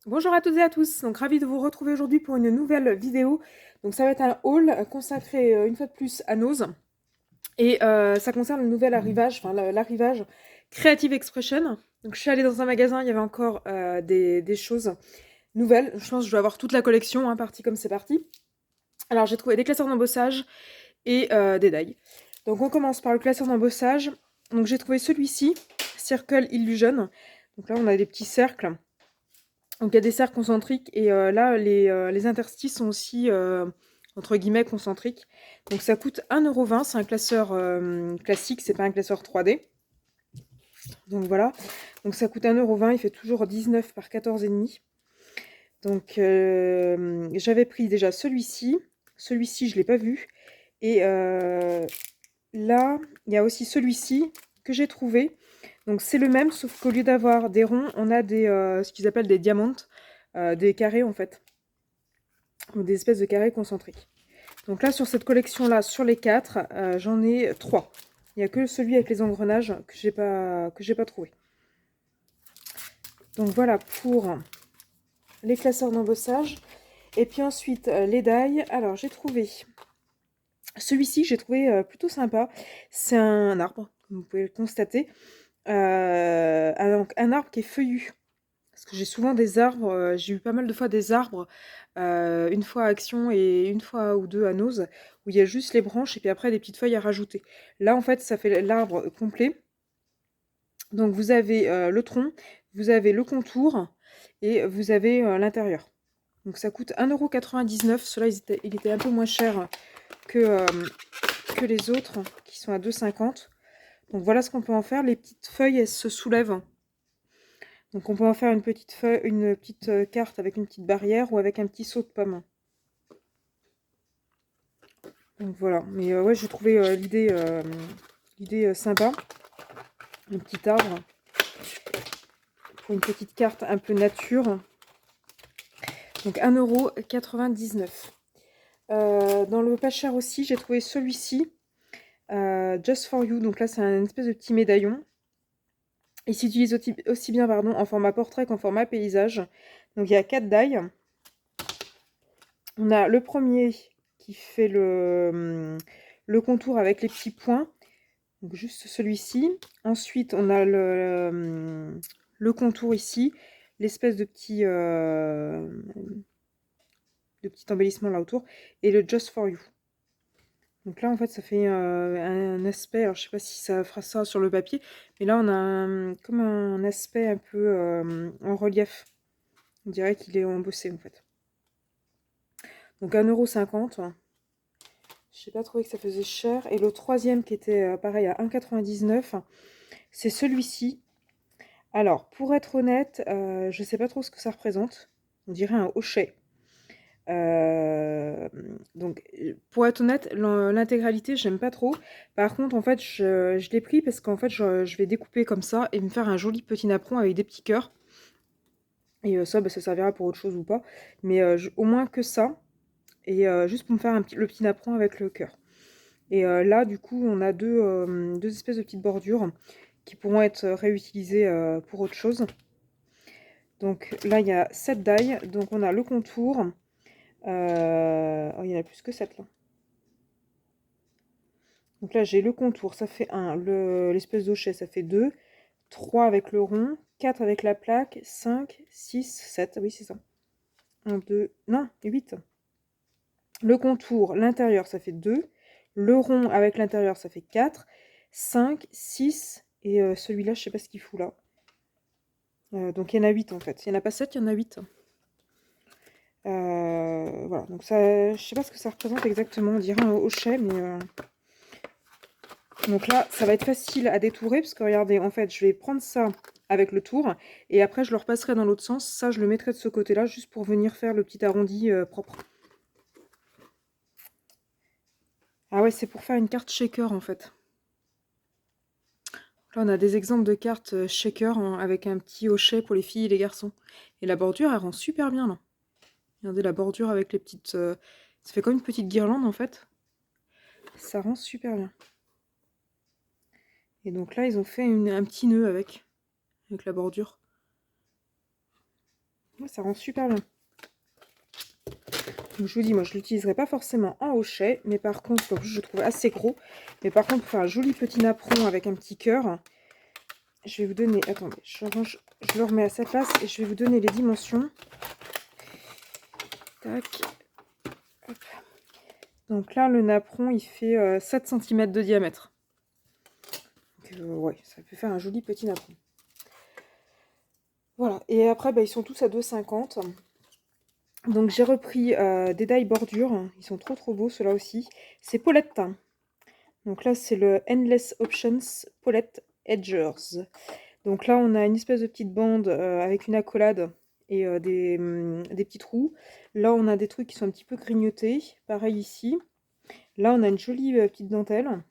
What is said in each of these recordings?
Bonjour à toutes et à tous, donc ravi de vous retrouver aujourd'hui pour une nouvelle vidéo. Donc ça va être un haul consacré une fois de plus à Nose et ça concerne le nouvel arrivage, enfin l'arrivage Creative Expression. Donc je suis allée dans un magasin, il y avait encore des choses nouvelles. Je pense que je dois avoir toute la collection, hein, partie comme c'est parti. Alors j'ai trouvé des classeurs d'embossage et des die. Donc on commence par le classeur d'embossage. Donc j'ai trouvé celui-ci, Circle Illusion. Donc là on a des petits cercles. Donc il y a des cercles concentriques et là les interstices sont aussi entre guillemets concentriques. Donc ça coûte 1,20 €, c'est un classeur classique, c'est pas un classeur 3D. Donc voilà, donc ça coûte 1,20 €, il fait toujours 19 par 14,5. Donc j'avais pris déjà celui-ci je l'ai pas vu. Et là, il y a aussi celui-ci que j'ai trouvé. Donc c'est le même, sauf qu'au lieu d'avoir des ronds, on a ce qu'ils appellent des diamants, des carrés en fait, ou des espèces de carrés concentriques. Donc là, sur cette collection-là, sur les 4, j'en ai 3. Il n'y a que celui avec les engrenages que j'ai pas trouvé. Donc voilà pour les classeurs d'embossage. Et puis ensuite, les die. Alors j'ai trouvé celui-ci que j'ai trouvé plutôt sympa. C'est un arbre, comme vous pouvez le constater. Donc un arbre qui est feuillu. Parce que j'ai souvent des arbres, j'ai eu pas mal de fois des arbres, une fois à Action et une fois ou deux à Nose, où il y a juste les branches et puis après des petites feuilles à rajouter. Là, en fait, ça fait l'arbre complet. Donc vous avez le tronc, vous avez le contour et vous avez l'intérieur. Donc ça coûte 1,99 €. Ceux-là, il était un peu moins cher que, que les autres, qui sont à 2,50 €. Donc voilà ce qu'on peut en faire. Les petites feuilles, elles se soulèvent. Donc on peut en faire une petite feuille, une petite carte avec une petite barrière ou avec un petit seau de pomme. Donc voilà. Mais ouais, j'ai trouvé l'idée sympa. Un petit arbre pour une petite carte un peu nature. Donc 1,99 €. Dans le pas cher aussi, j'ai trouvé celui-ci. Just for You. Donc là, c'est un espèce de petit médaillon. Il s'utilise aussi bien en format portrait qu'en format paysage. Donc il y a 4 die. On a le premier qui fait le contour avec les petits points. Donc juste celui-ci. Ensuite, on a le contour ici. L'espèce de petit embellissement là autour. Et le Just for You. Donc là, en fait, ça fait un aspect, alors je sais pas si ça fera ça sur le papier, mais là, on a comme un aspect un peu en relief. On dirait qu'il est embossé, en fait. Donc 1,50 €. Je n'ai pas trouvé que ça faisait cher. Et le troisième qui était pareil à 1,99 €, c'est celui-ci. Alors, pour être honnête, je ne sais pas trop ce que ça représente. On dirait un hochet. Euh, donc, pour être honnête, l'intégralité, j'aime pas trop. Par contre, en fait, je l'ai pris parce qu'en fait, je vais découper comme ça et me faire un joli petit napperon avec des petits cœurs. Et ça, bah, ça servira pour autre chose ou pas. Mais au moins que ça. Et juste pour me faire le petit napperon avec le cœur. Et là, du coup, on a deux espèces de petites bordures qui pourront être réutilisées pour autre chose. Donc là, il y a 7 die. Donc on a le contour. Oh, il y en a plus que 7 là. Donc là, j'ai le contour, ça fait 1. L'espèce d'hochet, ça fait 2. 3 avec le rond. 4 avec la plaque. 5, 6, 7. Oui, c'est ça. 1, 2, non, 8. Le contour, l'intérieur, ça fait 2. Le rond avec l'intérieur, ça fait 4. 5, 6. Et celui-là, je sais pas ce qu'il fout là. Donc il y en a 8 en fait. Il n'y en a pas 7, il y en a 8. Voilà, donc ça, je sais pas ce que ça représente exactement. On dirait un hochet, mais... Donc là, ça va être facile à détourer, parce que regardez, en fait, je vais prendre ça avec le tour, et après, je le repasserai dans l'autre sens. Ça, je le mettrai de ce côté-là, juste pour venir faire le petit arrondi propre. Ah ouais, c'est pour faire une carte shaker, en fait. Là, on a des exemples de cartes shaker avec un petit hochet pour les filles et les garçons. Et la bordure, elle rend super bien, là. Regardez la bordure avec les petites... ça fait comme une petite guirlande, en fait. Ça rend super bien. Et donc là, ils ont fait un petit nœud avec la bordure. Ça rend super bien. Donc, je vous dis, moi je l'utiliserai pas forcément en hochet, mais par contre, donc, je le trouve assez gros. Mais par contre, pour faire un joli petit napperon avec un petit cœur, je vais vous donner, attendez, je le remets à sa place et je vais vous donner les dimensions. Tac. Hop. Donc là, le napperon, il fait 7 cm de diamètre. Donc, ouais, ça peut faire un joli petit napperon. Voilà, et après, bah, ils sont tous à 2,50 €. Donc j'ai repris des die bordures, ils sont trop beaux ceux-là aussi. C'est Paulette. Donc là c'est le Endless Options Paulette Edgers. Donc là on a une espèce de petite bande avec une accolade et des petits trous. Là on a des trucs qui sont un petit peu grignotés, pareil ici. Là on a une jolie petite dentelle.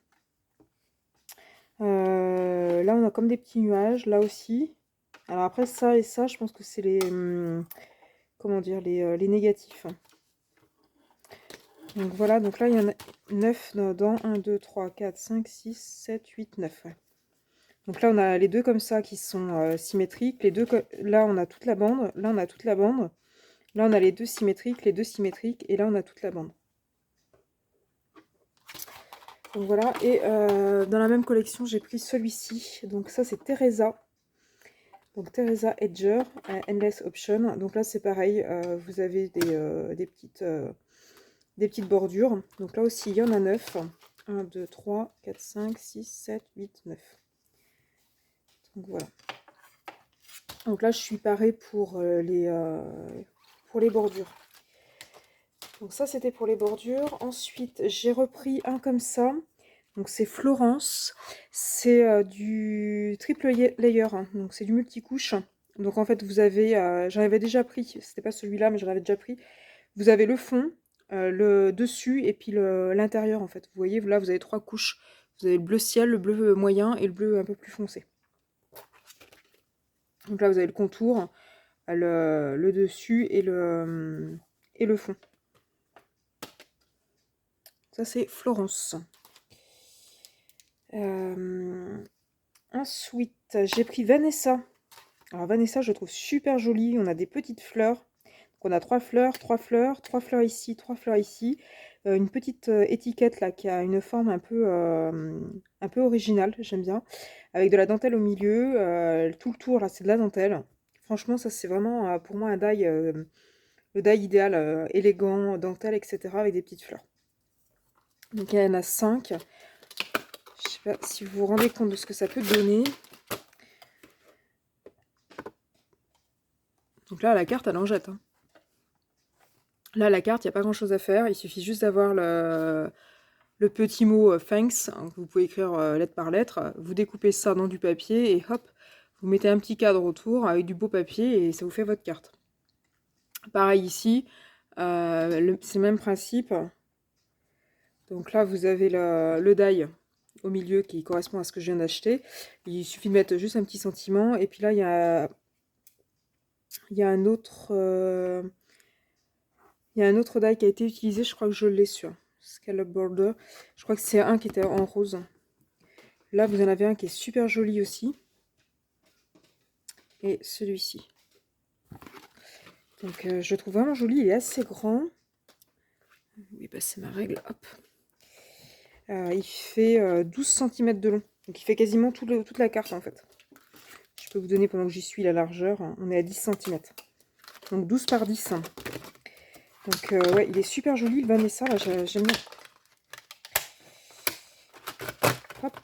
Là on a comme des petits nuages, là aussi. Alors après ça et ça, je pense que c'est les... comment dire, les négatifs. Donc voilà, donc là il y en a 9 dans 1, 2, 3, 4, 5, 6, 7, 8, 9. Ouais. Donc là on a les deux comme ça qui sont symétriques. Les deux, là on a toute la bande, là on a toute la bande. Là on a les deux symétriques, et là on a toute la bande. Donc voilà, et dans la même collection j'ai pris celui-ci. Donc ça c'est Teresa. Donc Teresa Edger, Endless Option. Donc là c'est pareil, vous avez des petites bordures. Donc là aussi il y en a 9. 1, 2, 3, 4, 5, 6, 7, 8, 9. Donc voilà. Donc là je suis parée pour les bordures. Donc ça c'était pour les bordures. Ensuite j'ai repris un comme ça. Donc c'est Florence. C'est du triple layer. Donc c'est du multicouche. Donc en fait vous avez, j'en avais déjà pris. C'était pas celui-là mais j'en avais déjà pris. Vous avez le fond, le dessus et puis l'intérieur en fait. Vous voyez là vous avez 3 couches. Vous avez le bleu ciel, le bleu moyen et le bleu un peu plus foncé. Donc là vous avez le contour, le dessus et le fond. Ça c'est Florence. Ensuite j'ai pris Vanessa. Alors Vanessa je trouve super jolie. On a des petites fleurs. Donc on a 3 fleurs, 3 fleurs, 3 fleurs ici, 3 fleurs ici. Une petite étiquette là qui a une forme un peu originale, j'aime bien. Avec de la dentelle au milieu. Tout le tour là c'est de la dentelle. Franchement ça c'est vraiment pour moi un die, le die idéal, élégant, dentelle, etc. avec des petites fleurs. Donc il y en a 5. Je sais pas si vous vous rendez compte de ce que ça peut donner. Donc là, la carte, elle en jette. Hein. Là, la carte, il n'y a pas grand-chose à faire. Il suffit juste d'avoir le petit mot thanks, hein, que vous pouvez écrire lettre par lettre. Vous découpez ça dans du papier et hop, vous mettez un petit cadre autour avec du beau papier et ça vous fait votre carte. Pareil ici, c'est le même principe. Donc là, vous avez le die au milieu qui correspond à ce que je viens d'acheter. Il suffit de mettre juste un petit sentiment. Et puis là, il y a un autre... il y a un autre die qui a été utilisé, je crois que je l'ai sur Scallop Border. Je crois que c'est un qui était en rose. Là, vous en avez un qui est super joli aussi. Et celui-ci. Donc, je le trouve vraiment joli. Il est assez grand. Oui, bah, c'est ma règle. Hop. Il fait 12 cm de long. Donc, il fait quasiment toute la carte, en fait. Je peux vous donner, pendant que j'y suis, la largeur. On est à 10 cm. Donc, 12 par 10. Donc, ouais, il est super joli, le Vanessa. Là, j'aime bien. Hop.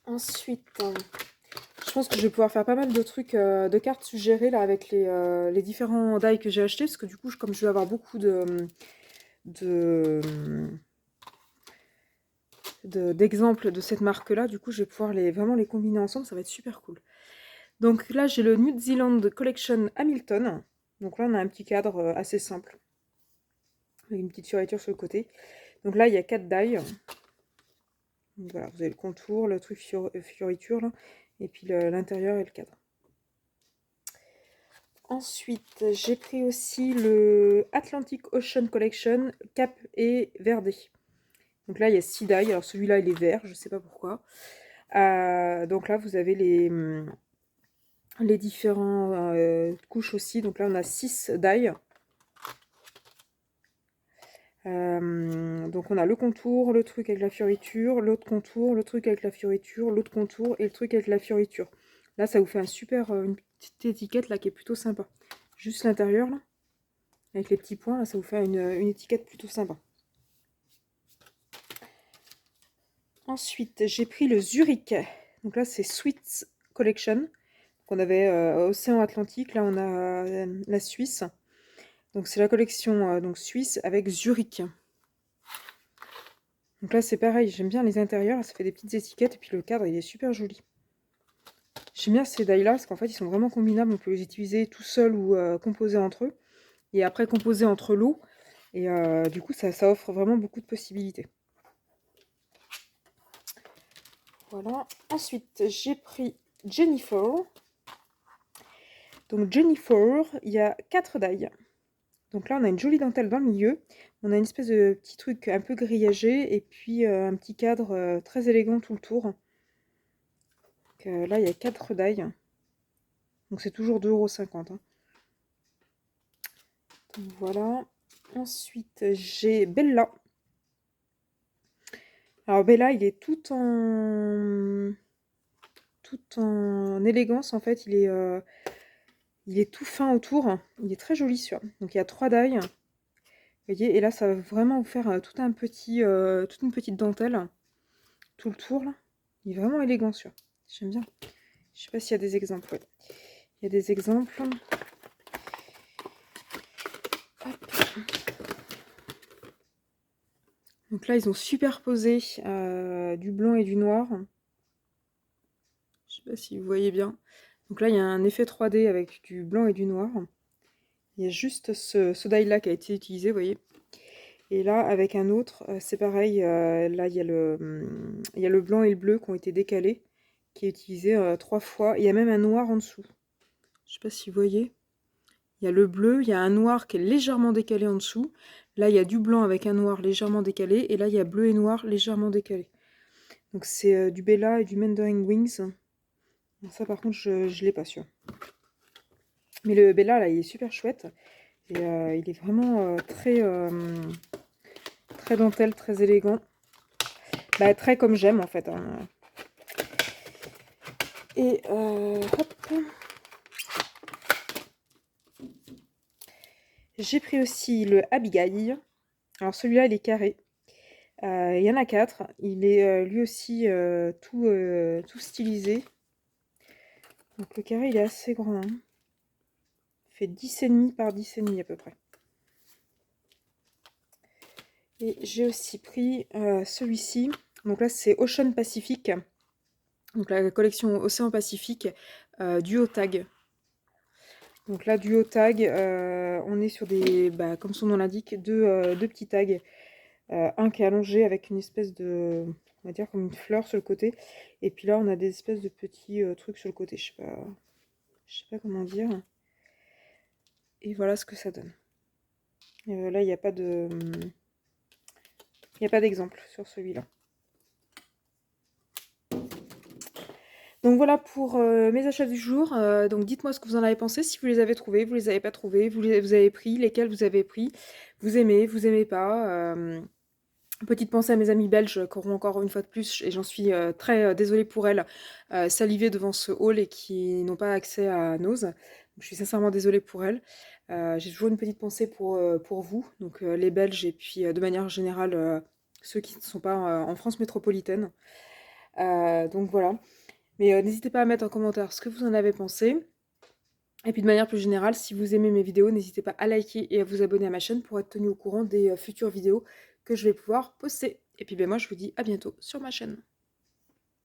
Ensuite, je pense que je vais pouvoir faire pas mal de trucs, de cartes suggérées là avec les différents die que j'ai achetés. Parce que du coup, comme je vais avoir beaucoup d'exemples de cette marque-là, du coup, je vais pouvoir vraiment les combiner ensemble. Ça va être super cool. Donc là, j'ai le New Zealand Collection Hamilton. Donc là, on a un petit cadre assez simple. Avec une petite fioriture sur le côté. Donc là, il y a 4 die. Donc voilà, vous avez le contour, le truc fioriture, là, et puis l'intérieur et le cadre. Ensuite, j'ai pris aussi le Atlantic Ocean Collection Cap et Verdé. Donc là, il y a 6 die. Alors celui-là, il est vert, je ne sais pas pourquoi. Donc là, vous avez les différentes couches aussi. Donc là, on a 6 die. Donc on a le contour, le truc avec la fioriture, l'autre contour, le truc avec la fioriture, l'autre contour et le truc avec la fioriture. Là, ça vous fait un super, une petite étiquette là qui est plutôt sympa. Juste l'intérieur là, avec les petits points, là, ça vous fait une étiquette plutôt sympa. Ensuite, j'ai pris le Zurich. Donc là, c'est Sweets Collection. Donc on avait Océan Atlantique, là on a la Suisse. Donc c'est la collection donc suisse avec Zurich. Donc là c'est pareil, j'aime bien les intérieurs, ça fait des petites étiquettes et puis le cadre il est super joli. J'aime bien ces die là parce qu'en fait ils sont vraiment combinables, on peut les utiliser tout seul ou composer entre eux. Et après composer entre l'eau. Et du coup ça offre vraiment beaucoup de possibilités. Voilà. Ensuite j'ai pris Jennifer. Donc Jennifer, il y a 4 die. Donc là, on a une jolie dentelle dans le milieu. On a une espèce de petit truc un peu grillagé et puis un petit cadre très élégant tout le tour. Donc, là, il y a 4 die. Donc c'est toujours 2,50 €. Hein. Donc voilà. Ensuite, j'ai Bella. Alors Bella, il est tout en élégance en fait. Il est tout fin autour. Il est très joli celui-là. Donc il y a 3 die. Vous voyez, et là, ça va vraiment vous faire toute une petite dentelle, tout le tour, là. Il est vraiment élégant, celui-là. J'aime bien. Je sais pas s'il y a des exemples. Ouais. Il y a des exemples. Hop. Donc là, ils ont superposé du blanc et du noir. Je sais pas si vous voyez bien. Donc là, il y a un effet 3D avec du blanc et du noir. Il y a juste ce die-là qui a été utilisé, vous voyez. Et là, avec un autre, c'est pareil. Là, il y a le blanc et le bleu qui ont été décalés, qui est utilisé 3 fois. Il y a même un noir en dessous. Je sais pas si vous voyez. Il y a le bleu, il y a un noir qui est légèrement décalé en dessous. Là, il y a du blanc avec un noir légèrement décalé. Et là, il y a bleu et noir légèrement décalé. Donc, c'est du Bella et du Mandarin Wings. Donc ça, par contre, je ne l'ai pas sûr. Mais le Bella, là, il est super chouette. Et il est vraiment très dentelle, très élégant. Bah, très comme j'aime, en fait. Hein. Et hop. J'ai pris aussi le Abigail. Alors celui-là, il est carré. Il y en a 4. Il est lui aussi tout stylisé. Donc le carré, il est assez grand. Hein. Il fait 10,5 par 10,5 à peu près. Et j'ai aussi pris celui-ci. Donc là, c'est Ocean Pacific. Donc la collection Océan Pacifique Duo Tag. Donc là, Duo Tag, on est sur des, comme son nom l'indique, deux petits tags. Un qui est allongé avec une espèce de, on va dire comme une fleur sur le côté. Et puis là, on a des espèces de petits trucs sur le côté. Je sais pas comment dire. Et voilà ce que ça donne. Là, il n'y a pas de... Il n'y a pas d'exemple sur celui-là. Donc voilà pour mes achats du jour. Donc dites-moi ce que vous en avez pensé, si vous les avez trouvés, vous les avez pas trouvés, vous avez pris, lesquels vous avez pris, vous aimez pas. Petite pensée à mes amis belges qui auront encore une fois de plus, et j'en suis très désolée pour elles, salivé devant ce haul et qui n'ont pas accès à Nose. Je suis sincèrement désolée pour elles. J'ai toujours une petite pensée pour vous, donc les Belges, et puis de manière générale ceux qui ne sont pas en France métropolitaine. Donc voilà. Mais n'hésitez pas à mettre en commentaire ce que vous en avez pensé. Et puis de manière plus générale, si vous aimez mes vidéos, n'hésitez pas à liker et à vous abonner à ma chaîne pour être tenu au courant des futures vidéos que je vais pouvoir poster. Et puis moi je vous dis à bientôt sur ma chaîne.